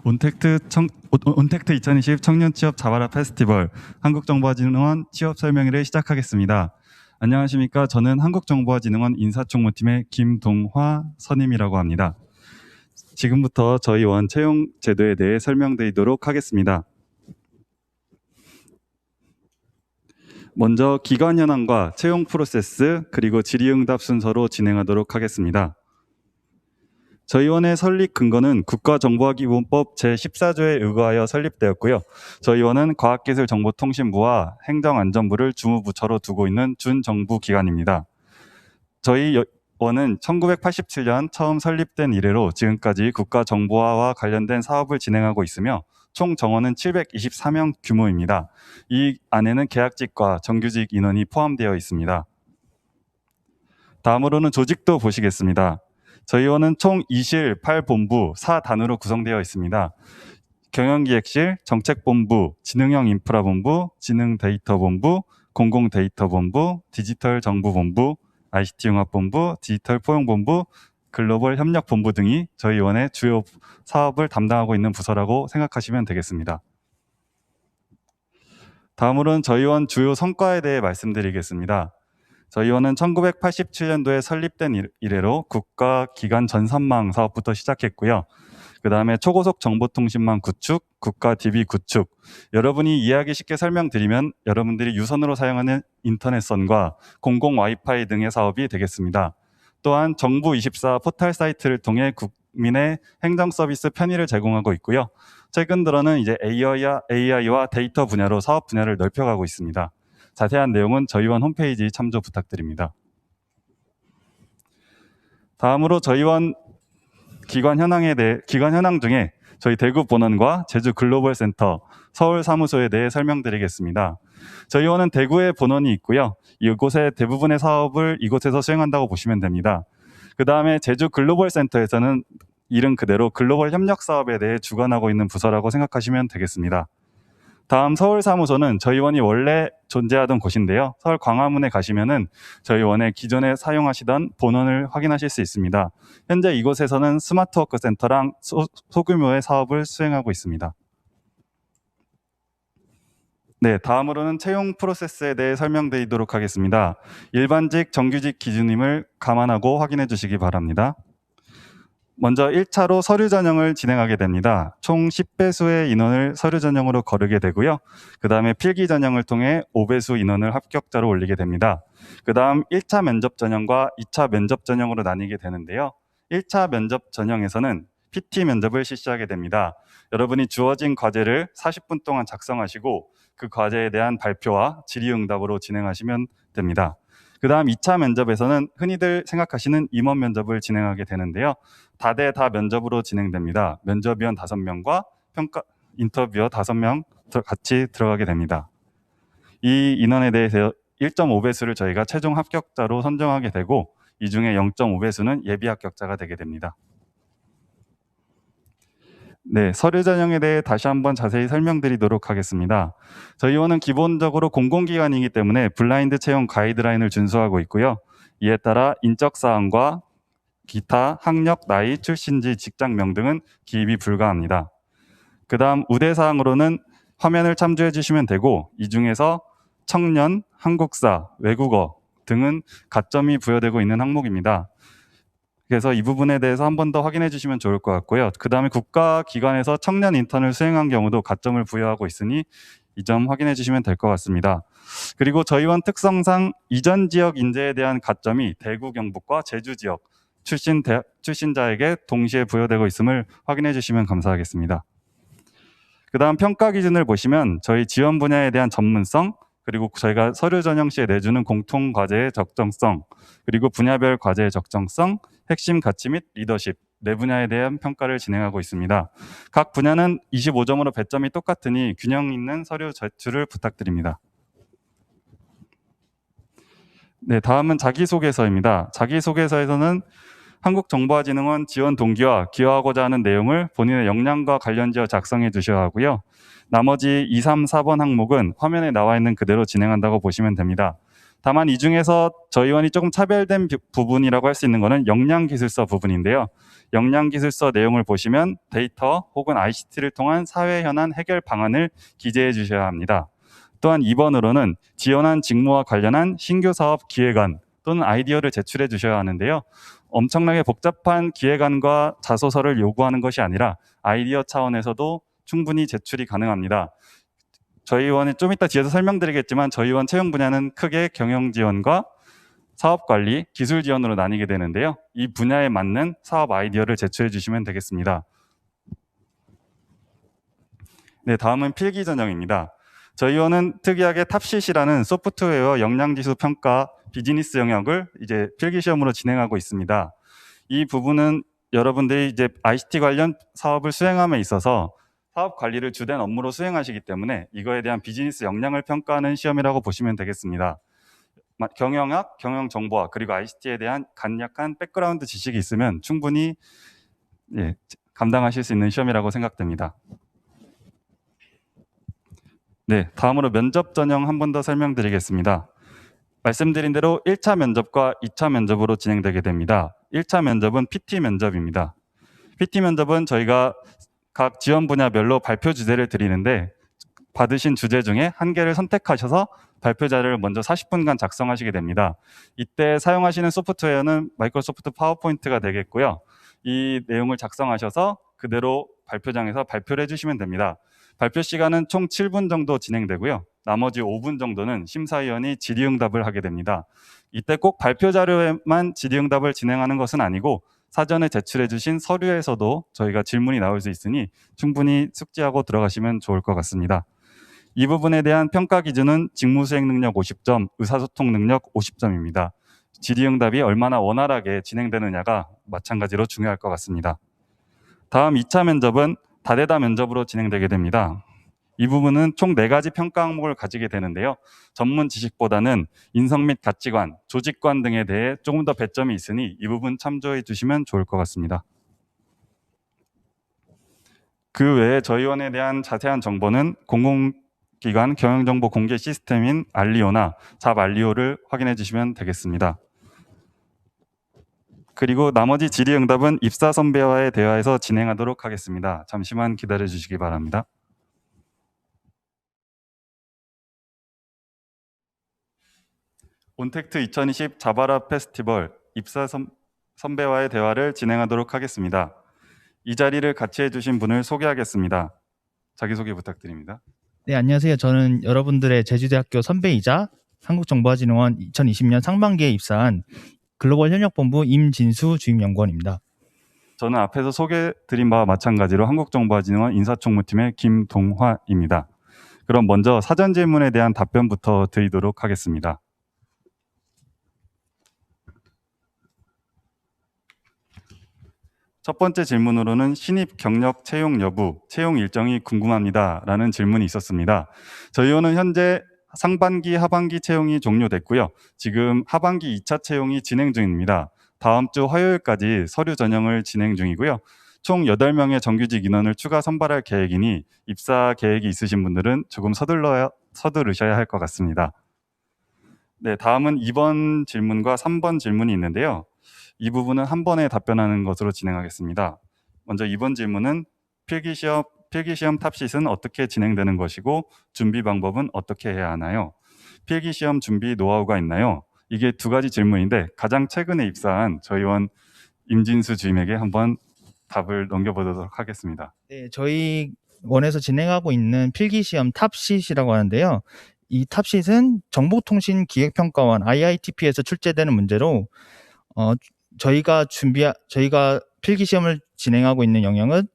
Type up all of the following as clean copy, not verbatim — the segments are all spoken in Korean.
온택트 2020 청년 취업 자바라 페스티벌 한국정보화진흥원 취업 설명회를 시작하겠습니다. 안녕하십니까. 저는 한국정보화진흥원 인사총무팀의 김동화 선임이라고 합니다. 지금부터 저희 원 채용 제도에 대해 설명드리도록 하겠습니다. 먼저 기관 현황과 채용 프로세스 그리고 질의응답 순서로 진행하도록 하겠습니다. 저희 원의 설립 근거는 국가정보화기본법 제14조에 의거하여 설립되었고요. 저희 원은 과학기술정보통신부와 행정안전부를 주무부처로 두고 있는 준정부기관입니다. 저희 원은 1987년 처음 설립된 이래로 지금까지 국가정보화와 관련된 사업을 진행하고 있으며 총 정원은 724명 규모입니다. 이 안에는 계약직과 정규직 인원이 포함되어 있습니다. 다음으로는 조직도 보시겠습니다. 저희 원은 총 2실 8본부 4단으로 구성되어 있습니다. 경영기획실, 정책본부, 지능형 인프라본부, 지능데이터본부, 공공데이터본부, 디지털정부본부, ICT융합본부, 디지털포용본부, 글로벌협력본부 등이 저희 원의 주요 사업을 담당하고 있는 부서라고 생각하시면 되겠습니다. 다음으로는 저희 원 주요 성과에 대해 말씀드리겠습니다. 저희 원은 1987년도에 설립된 이래로 국가기관 전산망 사업부터 시작했고요. 그 다음에 초고속 정보통신망 구축, 국가 DB 구축. 여러분이 이해하기 쉽게 설명드리면 여러분들이 유선으로 사용하는 인터넷선과 공공 와이파이 등의 사업이 되겠습니다. 또한 정부24 포털 사이트를 통해 국민의 행정 서비스 편의를 제공하고 있고요. 최근 들어는 이제 AI와 데이터 분야로 사업 분야를 넓혀가고 있습니다. 자세한 내용은 저희 원 홈페이지 참조 부탁드립니다. 다음으로 저희 원 기관 현황 중에 저희 대구 본원과 제주 글로벌 센터, 서울 사무소에 대해 설명드리겠습니다. 저희 원은 대구에 본원이 있고요. 이곳의 대부분의 사업을 이곳에서 수행한다고 보시면 됩니다. 그 다음에 제주 글로벌 센터에서는 이름 그대로 글로벌 협력 사업에 대해 주관하고 있는 부서라고 생각하시면 되겠습니다. 다음 서울 사무소는 저희 원이 원래 존재하던 곳인데요. 서울 광화문에 가시면은 저희 원의 기존에 사용하시던 본원을 확인하실 수 있습니다. 현재 이곳에서는 스마트워크 센터랑 소규모의 사업을 수행하고 있습니다. 네, 다음으로는 채용 프로세스에 대해 설명드리도록 하겠습니다. 일반직, 정규직 기준임을 감안하고 확인해 주시기 바랍니다. 먼저 1차로 서류 전형을 진행하게 됩니다. 총 10배수의 인원을 서류 전형으로 거르게 되고요. 그 다음에 필기 전형을 통해 5배수 인원을 합격자로 올리게 됩니다. 그 다음 1차 면접 전형과 2차 면접 전형으로 나뉘게 되는데요. 1차 면접 전형에서는 PT 면접을 실시하게 됩니다. 여러분이 주어진 과제를 40분 동안 작성하시고 그 과제에 대한 발표와 질의응답으로 진행하시면 됩니다. 그 다음 2차 면접에서는 흔히들 생각하시는 임원 면접을 진행하게 되는데요. 다대 다 면접으로 진행됩니다. 면접위원 5명과 인터뷰어 5명 같이 들어가게 됩니다. 이 인원에 대해서 1.5배수를 저희가 최종 합격자로 선정하게 되고 이 중에 0.5배수는 예비 합격자가 되게 됩니다. 네, 서류 전형에 대해 다시 한번 자세히 설명드리도록 하겠습니다. 저희 원은 기본적으로 공공기관이기 때문에 블라인드 채용 가이드라인을 준수하고 있고요. 이에 따라 인적사항과 기타, 학력, 나이, 출신지, 직장명 등은 기입이 불가합니다. 그 다음 우대사항으로는 화면을 참조해 주시면 되고 이 중에서 청년, 한국사, 외국어 등은 가점이 부여되고 있는 항목입니다. 그래서 이 부분에 대해서 한 번 더 확인해 주시면 좋을 것 같고요. 그 다음에 국가기관에서 청년 인턴을 수행한 경우도 가점을 부여하고 있으니 이 점 확인해 주시면 될 것 같습니다. 그리고 저희 원 특성상 이전 지역 인재에 대한 가점이 대구, 경북과 제주 지역 출신자에게 동시에 부여되고 있음을 확인해 주시면 감사하겠습니다. 그 다음 평가 기준을 보시면 저희 지원 분야에 대한 전문성, 그리고 저희가 서류 전형 시에 내주는 공통 과제의 적정성, 그리고 분야별 과제의 적정성, 핵심 가치 및 리더십, 네 분야에 대한 평가를 진행하고 있습니다. 각 분야는 25점으로 배점이 똑같으니 균형 있는 서류 제출을 부탁드립니다. 네, 다음은 자기소개서입니다. 자기소개서에서는 한국정보화진흥원 지원 동기와 기여하고자 하는 내용을 본인의 역량과 관련지어 작성해 주셔야 하고요. 나머지 2, 3, 4번 항목은 화면에 나와 있는 그대로 진행한다고 보시면 됩니다. 다만 이 중에서 저희원이 조금 차별된 부분이라고 할 수 있는 것은 역량기술서 부분인데요. 역량기술서 내용을 보시면 데이터 혹은 ICT를 통한 사회 현안 해결 방안을 기재해 주셔야 합니다. 또한 2번으로는 지원한 직무와 관련한 신규 사업 기획안 또는 아이디어를 제출해 주셔야 하는데요. 엄청나게 복잡한 기획안과 자소서를 요구하는 것이 아니라 아이디어 차원에서도 충분히 제출이 가능합니다. 저희 원은 좀 이따 뒤에서 설명드리겠지만 저희 원 채용 분야는 크게 경영 지원과 사업 관리, 기술 지원으로 나뉘게 되는데요. 이 분야에 맞는 사업 아이디어를 제출해 주시면 되겠습니다. 네, 다음은 필기 전형입니다. 저희 원은 특이하게 탑시시라는 소프트웨어 역량지수 평가 비즈니스 영역을 이제 필기 시험으로 진행하고 있습니다. 이 부분은 여러분들이 이제 ICT 관련 사업을 수행함에 있어서 사업 관리를 주된 업무로 수행하시기 때문에 이거에 대한 비즈니스 역량을 평가하는 시험이라고 보시면 되겠습니다. 경영학, 경영정보학, 그리고 ICT에 대한 간략한 백그라운드 지식이 있으면 충분히 감당하실 수 있는 시험이라고 생각됩니다. 네, 다음으로 면접 전형 한 번 더 설명드리겠습니다. 말씀드린 대로 1차 면접과 2차 면접으로 진행되게 됩니다. 1차 면접은 PT 면접입니다. PT 면접은 저희가 각 지원 분야별로 발표 주제를 드리는데 받으신 주제 중에 한 개를 선택하셔서 발표 자료를 먼저 40분간 작성하시게 됩니다. 이때 사용하시는 소프트웨어는 마이크로소프트 파워포인트가 되겠고요. 이 내용을 작성하셔서 그대로 발표장에서 발표를 해주시면 됩니다. 발표 시간은 총 7분 정도 진행되고요. 나머지 5분 정도는 심사위원이 질의응답을 하게 됩니다. 이때 꼭 발표 자료에만 질의응답을 진행하는 것은 아니고 사전에 제출해 주신 서류에서도 저희가 질문이 나올 수 있으니 충분히 숙지하고 들어가시면 좋을 것 같습니다. 이 부분에 대한 평가 기준은 직무 수행 능력 50점, 의사소통 능력 50점입니다. 질의응답이 얼마나 원활하게 진행되느냐가 마찬가지로 중요할 것 같습니다. 다음 2차 면접은 다대다 면접으로 진행되게 됩니다. 이 부분은 총 4가지 평가 항목을 가지게 되는데요. 전문 지식보다는 인성 및 가치관, 조직관 등에 대해 조금 더 배점이 있으니 이 부분 참조해 주시면 좋을 것 같습니다. 그 외에 저희 원에 대한 자세한 정보는 공공기관 경영정보 공개 시스템인 알리오나 잡 알리오를 확인해 주시면 되겠습니다. 그리고 나머지 질의응답은 입사 선배와의 대화에서 진행하도록 하겠습니다. 잠시만 기다려 주시기 바랍니다. 온택트 2020 자바라 페스티벌 입사 선배와의 대화를 진행하도록 하겠습니다. 이 자리를 같이 해주신 분을 소개하겠습니다. 자기소개 부탁드립니다. 네, 안녕하세요. 저는 여러분들의 제주대학교 선배이자 한국정보화진흥원 2020년 상반기에 입사한 글로벌 현역본부 임진수 주임연구원입니다. 저는 앞에서 소개드린 바와 마찬가지로 한국정보화진흥원 인사총무팀의 김동화입니다. 그럼 먼저 사전 질문에 대한 답변부터 드리도록 하겠습니다. 첫 번째 질문으로는 신입 경력 채용 여부, 채용 일정이 궁금합니다. 라는 질문이 있었습니다. 저희 원은 현재 상반기, 하반기 채용이 종료됐고요. 지금 하반기 2차 채용이 진행 중입니다. 다음 주 화요일까지 서류 전형을 진행 중이고요. 총 8명의 정규직 인원을 추가 선발할 계획이니 입사 계획이 있으신 분들은 조금 서두르셔야 할 것 같습니다. 네, 다음은 2번 질문과 3번 질문이 있는데요. 이 부분은 한 번에 답변하는 것으로 진행하겠습니다. 먼저 2번 질문은 필기시험 탑시는 어떻게 진행되는 것이고 준비 방법은 어떻게 해야 하나요? 필기시험 준비 노하우가 있나요? 이게 2가지 질문인데 가장 최근에 입사한 저희 원 임진수 주임에게 한번 답을 넘겨보도록 하겠습니다. 네, 저희 원에서 진행하고 있는 필기시험 탑시이라고 하는데요. 이 탑시는 정보통신기획평가원 IITP에서 출제되는 문제로 저희가 필기시험을 진행하고 있는 영역은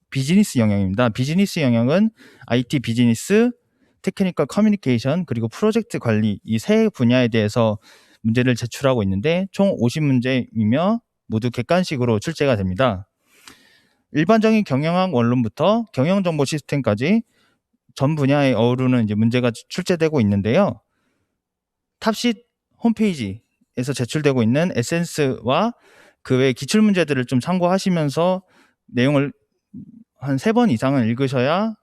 비즈니스 영역입니다. 비즈니스 영역은 IT 비즈니스, 테크니컬 커뮤니케이션, 그리고 프로젝트 관리 이 3 분야에 대해서 문제를 제출하고 있는데 총 50문제이며 모두 객관식으로 출제가 됩니다. 일반적인 경영학 원론부터 경영정보 시스템까지 전 분야에 어우르는 이제 문제가 출제되고 있는데요. 탑시 홈페이지에서 제출되고 있는 에센스와 그 외 기출 문제들을 좀 참고하시면서 내용을 한 3번 이상은 읽으셔야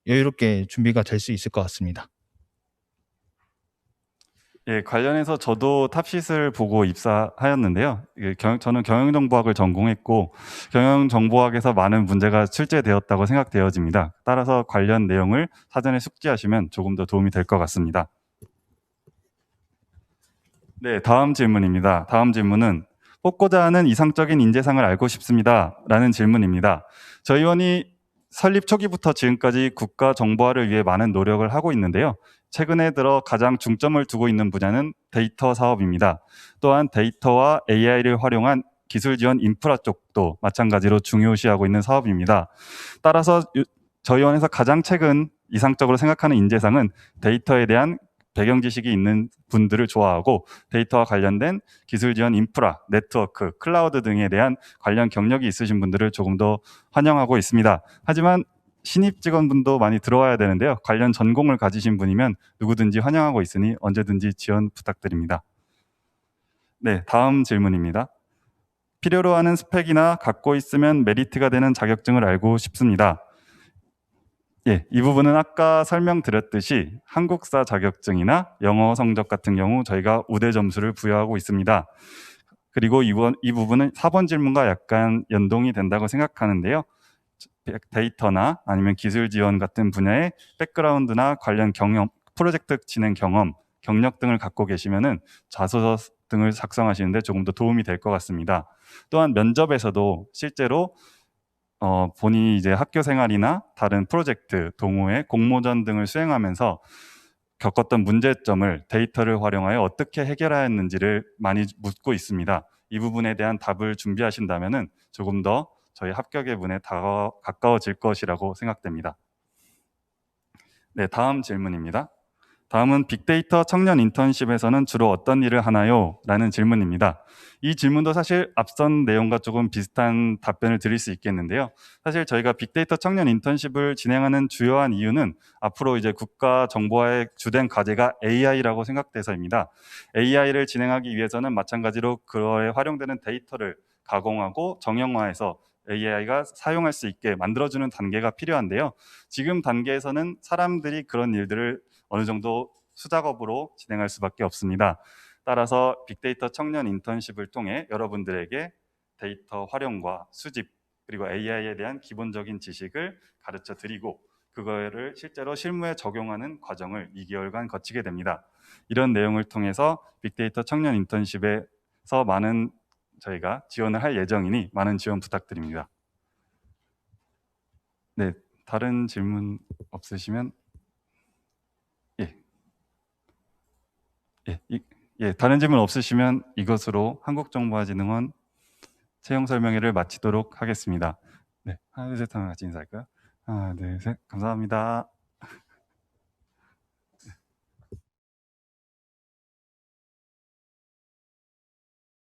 여유롭게 준비가 될 수 있을 것 같습니다. 예, 관련해서 저도 탑시스를 보고 입사하였는데요. 저는 경영정보학을 전공했고 경영정보학에서 많은 문제가 출제되었다고 생각되어집니다. 따라서 관련 내용을 사전에 숙지하시면 조금 더 도움이 될 것 같습니다. 네, 다음 질문입니다. 다음 질문은 뽑고자 하는 이상적인 인재상을 알고 싶습니다. 라는 질문입니다. 저희 원이 설립 초기부터 지금까지 국가 정보화를 위해 많은 노력을 하고 있는데요. 최근에 들어 가장 중점을 두고 있는 분야는 데이터 사업입니다. 또한 데이터와 AI를 활용한 기술 지원 인프라 쪽도 마찬가지로 중요시하고 있는 사업입니다. 따라서 저희 원에서 가장 최근 이상적으로 생각하는 인재상은 데이터에 대한 배경 지식이 있는 분들을 좋아하고 데이터와 관련된 기술 지원 인프라, 네트워크, 클라우드 등에 대한 관련 경력이 있으신 분들을 조금 더 환영하고 있습니다. 하지만 신입 직원분도 많이 들어와야 되는데요. 관련 전공을 가지신 분이면 누구든지 환영하고 있으니 언제든지 지원 부탁드립니다. 네, 다음 질문입니다. 필요로 하는 스펙이나 갖고 있으면 메리트가 되는 자격증을 알고 싶습니다. 예, 이 부분은 아까 설명드렸듯이 한국사 자격증이나 영어 성적 같은 경우 저희가 우대 점수를 부여하고 있습니다. 그리고 이 부분은 4번 질문과 약간 연동이 된다고 생각하는데요. 데이터나 아니면 기술 지원 같은 분야의 백그라운드나 관련 경험, 프로젝트 진행 경험, 경력 등을 갖고 계시면은 자소서 등을 작성하시는데 조금 더 도움이 될 것 같습니다. 또한 면접에서도 실제로 본인이 이제 학교 생활이나 다른 프로젝트, 동호회, 공모전 등을 수행하면서 겪었던 문제점을 데이터를 활용하여 어떻게 해결하였는지를 많이 묻고 있습니다. 이 부분에 대한 답을 준비하신다면은 조금 더 저희 합격의 문에 가까워질 것이라고 생각됩니다. 네, 다음 질문입니다. 다음은 빅데이터 청년 인턴십에서는 주로 어떤 일을 하나요? 라는 질문입니다. 이 질문도 사실 앞선 내용과 조금 비슷한 답변을 드릴 수 있겠는데요. 사실 저희가 빅데이터 청년 인턴십을 진행하는 주요한 이유는 앞으로 이제 국가 정보화의 주된 과제가 AI라고 생각돼서입니다. AI를 진행하기 위해서는 마찬가지로 그거에 활용되는 데이터를 가공하고 정형화해서 AI가 사용할 수 있게 만들어주는 단계가 필요한데요. 지금 단계에서는 사람들이 그런 일들을 어느 정도 수작업으로 진행할 수밖에 없습니다. 따라서 빅데이터 청년 인턴십을 통해 여러분들에게 데이터 활용과 수집 그리고 AI에 대한 기본적인 지식을 가르쳐 드리고 그거를 실제로 실무에 적용하는 과정을 2개월간 거치게 됩니다. 이런 내용을 통해서 빅데이터 청년 인턴십에서 많은 저희가 지원을 할 예정이니 많은 지원 부탁드립니다. 네, 다른 질문 없으시면 다른 질문 없으시면 이것으로 한국정보화진흥원 채용 설명회를 마치도록 하겠습니다. 네, 하나, 둘, 셋 하면 같이 인사할까요? 하나, 둘, 셋. 감사합니다.